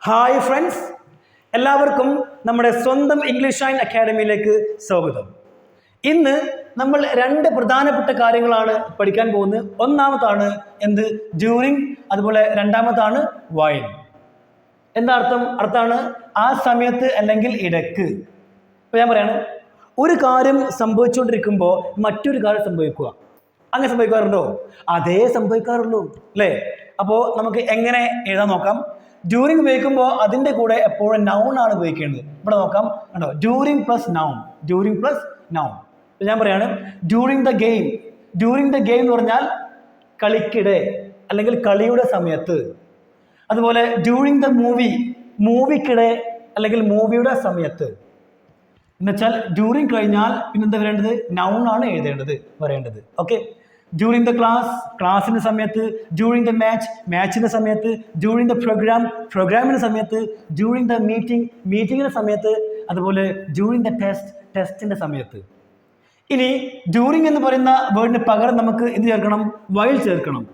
Hi friends, എല്ലാവർക്കും നമ്മുടെ സ്വന്തം ഇംഗ്ലീഷ് ഷൈൻ അക്കാഡമിയിലേക്ക് സ്വാഗതം. ഇന്ന് നമ്മൾ രണ്ട് പ്രധാനപ്പെട്ട കാര്യങ്ങളാണ് പഠിക്കാൻ പോകുന്നത്. ഒന്നാമതാണ് എന്ത്? ഡ്യൂറിങ്. അതുപോലെ രണ്ടാമതാണ് വൈൽ. എന്താ അർത്ഥമാണ് ആ സമയത്ത് അല്ലെങ്കിൽ ഇടയ്ക്ക്. ഇപ്പൊ ഞാൻ പറയാണ്, ഒരു കാര്യം സംഭവിച്ചുകൊണ്ടിരിക്കുമ്പോൾ മറ്റൊരു കാര്യം സംഭവിക്കുക. അങ്ങനെ സംഭവിക്കാറുണ്ടോ? അതേ സംഭവിക്കാറുള്ളൂ അല്ലേ? അപ്പോൾ നമുക്ക് എങ്ങനെ എഴുതാൻ നോക്കാം. ഡ്യൂറിങ് ഉപയോഗിക്കുമ്പോൾ അതിൻ്റെ കൂടെ എപ്പോഴും നൗൺ ആണ് ഉപയോഗിക്കേണ്ടത്. ഇവിടെ നോക്കാം, കണ്ടോ? During plus noun, during plus noun. ഞാൻ പറയാണ് during the game. During the game എന്ന് പറഞ്ഞാൽ കളിക്കിടെ അല്ലെങ്കിൽ കളിയുടെ സമയത്ത്. അതുപോലെ ഡ്യൂറിങ് ദ മൂവി, മൂവിക്കിടെ അല്ലെങ്കിൽ മൂവിയുടെ സമയത്ത്. എന്നുവെച്ചാൽ ഡ്യൂറിങ് കഴിഞ്ഞാൽ പിന്നെന്താ വരേണ്ടത്? നൗൺ ആണ് എഴുതേണ്ടത്, വരേണ്ടത്. ഓക്കെ. ഡ്യൂറിങ് ദ ക്ലാസ്, ക്ലാസ്സിൻ്റെ സമയത്ത്. ഡ്യൂറിങ് ദ മാച്ച്, മാച്ചിൻ്റെ സമയത്ത്. ഡ്യൂറിങ് ദ പ്രോഗ്രാം, പ്രോഗ്രാമിൻ്റെ സമയത്ത്. ഡ്യൂറിങ് ദ മീറ്റിംഗ്, മീറ്റിങ്ങിൻ്റെ സമയത്ത്. അതുപോലെ ഡ്യൂറിങ് ദ ടെസ്റ്റ്, ടെസ്റ്റിൻ്റെ സമയത്ത്. ഇനി ഡ്യൂറിങ് എന്ന് പറയുന്ന വേർഡിന് പകരം നമുക്ക് എന്ത് ചേർക്കണം? വൈൽ ചേർക്കണം.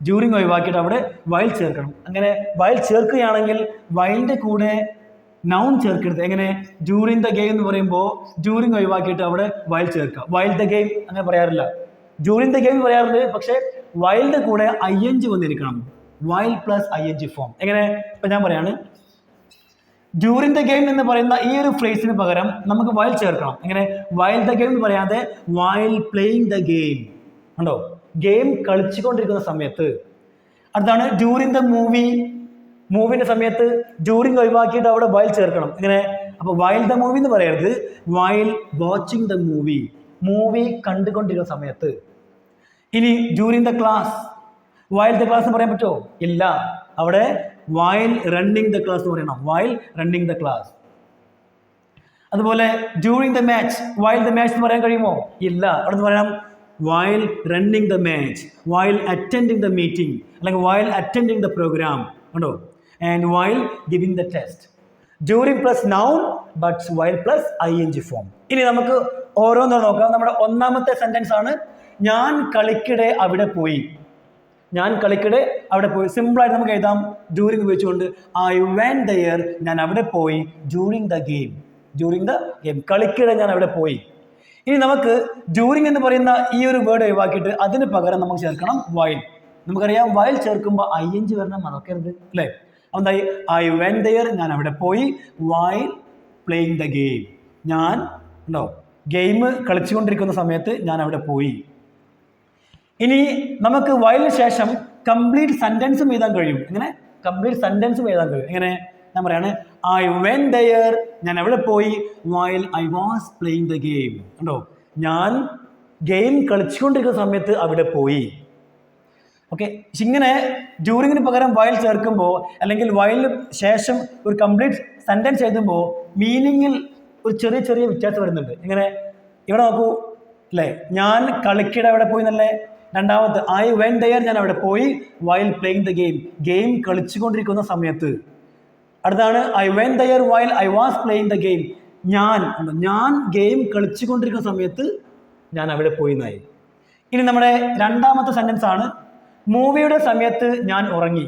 ഡ്യൂറിങ് ഒഴിവാക്കിയിട്ട് അവിടെ വൈൽ ചേർക്കണം. അങ്ങനെ വൈൽ ചേർക്കുകയാണെങ്കിൽ വൈലിൻ്റെ കൂടെ നൗൺ ചേർക്കരുത്. എങ്ങനെ? ഡ്യൂറിങ് ദ ഗെയിം എന്ന് പറയുമ്പോൾ ഡ്യൂറിങ് ഒഴിവാക്കിയിട്ട് അവിടെ വൈൽ ചേർക്കുക. വൈൽ ദ ഗെയിം അങ്ങനെ പറയാറില്ല. ഡ്യൂറിങ് ദ ഗെയിം പറയാറുണ്ട്, പക്ഷേ വൈലിൻ്റെ കൂടെ ing വന്നിരിക്കണം. While plus ing form. എങ്ങനെ? ഇപ്പം ഞാൻ പറയാണ്, ഡ്യൂറിങ് ദ ഗെയിം എന്ന് പറയുന്ന ഈ ഒരു ഫ്രേസിന് പകരം നമുക്ക് വൈൽ ചേർക്കണം. എങ്ങനെ? വൈൽ ദ ഗെയിം എന്ന് പറയാതെ വൈൽ പ്ലേയിങ് ദ ഗെയിം. ഉണ്ടോ? ഗെയിം കളിച്ചുകൊണ്ടിരിക്കുന്ന സമയത്ത്. അടുത്താണ് ഡ്യൂറിങ് ദ മൂവി, മൂവിൻ്റെ സമയത്ത്. ഡ്യൂറിങ് ഒഴിവാക്കിയിട്ട് അവിടെ വൈൽ ചേർക്കണം. എങ്ങനെ? അപ്പോൾ വൈൽ ദ മൂവി എന്ന് പറയരുത്, while watching the movie, movie കണ്ടുകൊണ്ടിരിക്കുന്ന സമയത്ത്. ഇനി during the class, while the class എന്ന് പറയാൻ പറ്റുമോ? ഇല്ല. അവിടെ വൈൽ റണ്ണിങ് ദ ക്ലാസ് എന്ന് പറയണം. While running the class. അതുപോലെ during the match, while the match എന്ന് പറയാൻ കഴിയുമോ? ഇല്ല. അവിടെ നിന്ന് പറയണം while running the match, while attending the meeting, അല്ലെങ്കിൽ വൈൽ അറ്റൻഡിങ് ദ പ്രോഗ്രാം. ഉണ്ടോ? And while giving the test. During plus noun but while plus ing form. ഇനി നമുക്ക് ഓരോന്നും നോക്കാം. നമ്മുടെ ഒന്നാമത്തെ സെന്റൻസ് ആണ്, ഞാൻ കളിക്കിടെ അവിടെ പോയി. ഞാൻ കളിക്കിടെ അവിടെ പോയി. സിമ്പിളായിട്ട് നമുക്ക് എഴുതാം ഡ്യൂറിങ് ഉപയോഗിച്ചുകൊണ്ട്. ഐ വെന്റ് ദെയർ, ഞാൻ അവിടെ പോയി. During the game, during the game, കളിക്കിടെ ഞാൻ അവിടെ പോയി. ഇനി നമുക്ക് ഡ്യൂറിങ് എന്ന് പറയുന്ന ഈ ഒരു വേർഡ് ഒഴിവാക്കിയിട്ട് അതിന് പകരം നമുക്ക് ചേർക്കണം വൈൽ. നമുക്കറിയാം വൈൽ ചേർക്കുമ്പോൾ ing വരണം, മറക്കരുത് അല്ലേ? എന്തായി? ഐ വെന്റ് ദെയർ, ഞാൻ അവിടെ പോയി. വൈൽ പ്ലേയിങ് ദ ഗെയിം, ഞാൻ ഉണ്ടോ ഗെയിം കളിച്ചുകൊണ്ടിരിക്കുന്ന സമയത്ത് ഞാൻ അവിടെ പോയി. ഇനി നമുക്ക് വൈലിന് ശേഷം കംപ്ലീറ്റ് സെന്റൻസും എഴുതാൻ കഴിയും. എങ്ങനെ? കംപ്ലീറ്റ് സെന്റൻസും എഴുതാൻ കഴിയും. എങ്ങനെ? ഞാൻ പറയാണ് ഐ വെന്റ് ദെയർ, ഞാൻ അവിടെ പോയി. While I was playing the game. ഉണ്ടോ? ഞാൻ ഗെയിം കളിച്ചുകൊണ്ടിരിക്കുന്ന സമയത്ത് അവിടെ പോയി. ഓക്കെ. ഇങ്ങനെ ഡ്യൂറിങ്ങിന് പകരം വൈൽ ചേർക്കുമ്പോൾ അല്ലെങ്കിൽ വൈലിന് ശേഷം ഒരു കംപ്ലീറ്റ് സെന്റൻസ് എഴുതുമ്പോൾ മീനിങ്ങിൽ ഒരു ചെറിയ ചെറിയ വ്യത്യാസം വരുന്നുണ്ട്. ഇങ്ങനെ ഇവിടെ നോക്കൂ അല്ലേ, ഞാൻ കളിക്കിടെ അവിടെ പോയി എന്നല്ലേ. രണ്ടാമത്തെ ഐ വെന്റ് ദെയർ, ഞാൻ അവിടെ പോയി. While playing the game, game കളിച്ചുകൊണ്ടിരിക്കുന്ന സമയത്ത്. അടുത്താണ് I went there while I was playing the game, ഞാൻ ഗെയിം കളിച്ചുകൊണ്ടിരിക്കുന്ന സമയത്ത് ഞാൻ അവിടെ പോയി എന്നായി. ഇനി നമ്മുടെ രണ്ടാമത്തെ സെന്റൻസ് ആണ്, മൂവിയുടെ സമയത്ത് ഞാൻ ഉറങ്ങി.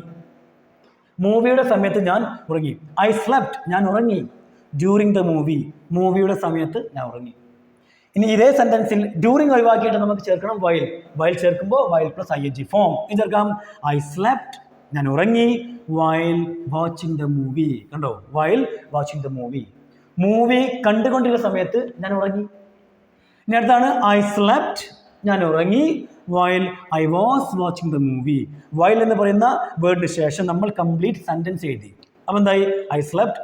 മൂവിയുടെ സമയത്ത് ഞാൻ ഉറങ്ങി. ഐ സ്ലെപ്റ്റ്, ഞാൻ ഉറങ്ങി. ഡ്യൂറിങ് ദ മൂവി, മൂവിയുടെ സമയത്ത് ഞാൻ ഉറങ്ങി. ഇനി ഇതേ സെന്റൻസിൽ ഡ്യൂറിങ് ഒഴിവാക്കിയിട്ട് നമുക്ക് ചേർക്കണം വൈൽ. വൈൽ ചേർക്കുമ്പോൾ വൈൽ പ്ലസ് ing ഫോം. ഇത് ചേർക്കാം ഐ സ്ലെപ്റ്റ്, ഞാൻ ഉറങ്ങി. While watching the movie. കണ്ടോ? While watching the movie, movie കണ്ടുകൊണ്ടിരിക്കുന്ന സമയത്ത് ഞാൻ ഉറങ്ങി. ഇനി അടുത്താണ് ഐ സ്ലെപ്റ്റ്, ഞാൻ ഉറങ്ങി. While I was watching the movie. While എന്ന് പറയുന്ന വേർഡിന് ശേഷം നമ്മൾ കംപ്ലീറ്റ് സെന്റൻസ് എഴുതി. അപ്പം എന്തായി? I slept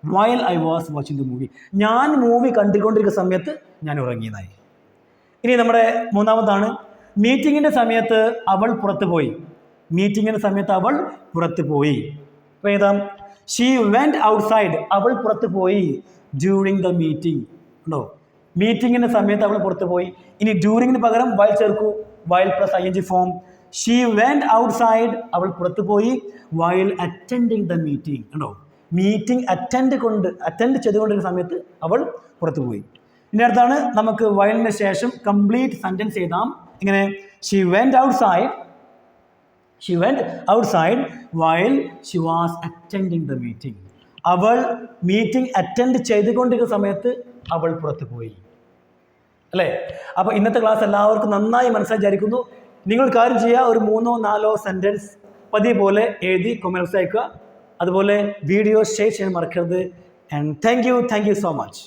while I was watching the movie, ഞാൻ മൂവി കണ്ടുകൊണ്ടിരിക്കുന്ന സമയത്ത് ഞാൻ ഉറങ്ങിയതായി. ഇനി നമ്മുടെ മൂന്നാമതാണ്, മീറ്റിങ്ങിൻ്റെ സമയത്ത് അവൾ പുറത്തു പോയി. മീറ്റിങ്ങിൻ്റെ സമയത്ത് അവൾ പുറത്തു പോയി. അപ്പോൾ ഏതാ? ഷീ വെന്റ് ഔട്ട്സൈഡ്, അവൾ പുറത്തു പോയി. During the meeting. ഉണ്ടോ? മീറ്റിങ്ങിൻ്റെ സമയത്ത് അവൾ പുറത്തു പോയി. ഇനി ഡ്യൂറിങ്ങിന് പകരം വൈൽ ചേർക്കൂ. While plus ing form. She went outside, അവൾ പുറത്തു പോയി. While attending the meeting. ഉണ്ടോ? മീറ്റിംഗ് അറ്റൻഡ് ചെയ്തുകൊണ്ടിരിക്കുന്ന സമയത്ത് അവൾ പുറത്തു പോയി. ഇനി അടുത്താണ് നമുക്ക് വൈലിന് ശേഷം കംപ്ലീറ്റ് സെന്റൻസ് എഴുതാം. ഇങ്ങനെ she went outside she went outside while she was attending the meeting. അവൾ മീറ്റിംഗ് അറ്റൻഡ് ചെയ്തുകൊണ്ടിരിക്കുന്ന സമയത്ത് അവൾ പുറത്തു പോയി. അല്ലേ? അപ്പോൾ ഇന്നത്തെ ക്ലാസ് എല്ലാവർക്കും നന്നായി മനസ്സിലായിരിക്കുന്നു. നിങ്ങൾ കാര്യം ചെയ്യുക, ഒരു 3-4 സെൻറ്റൻസ് പതിവ് പോലെ എഴുതി കൊമൻസ് അയക്കുക. അതുപോലെ വീഡിയോ ഷെയർ ചെയ്യാൻ മറക്കരുത്. And thank you so much.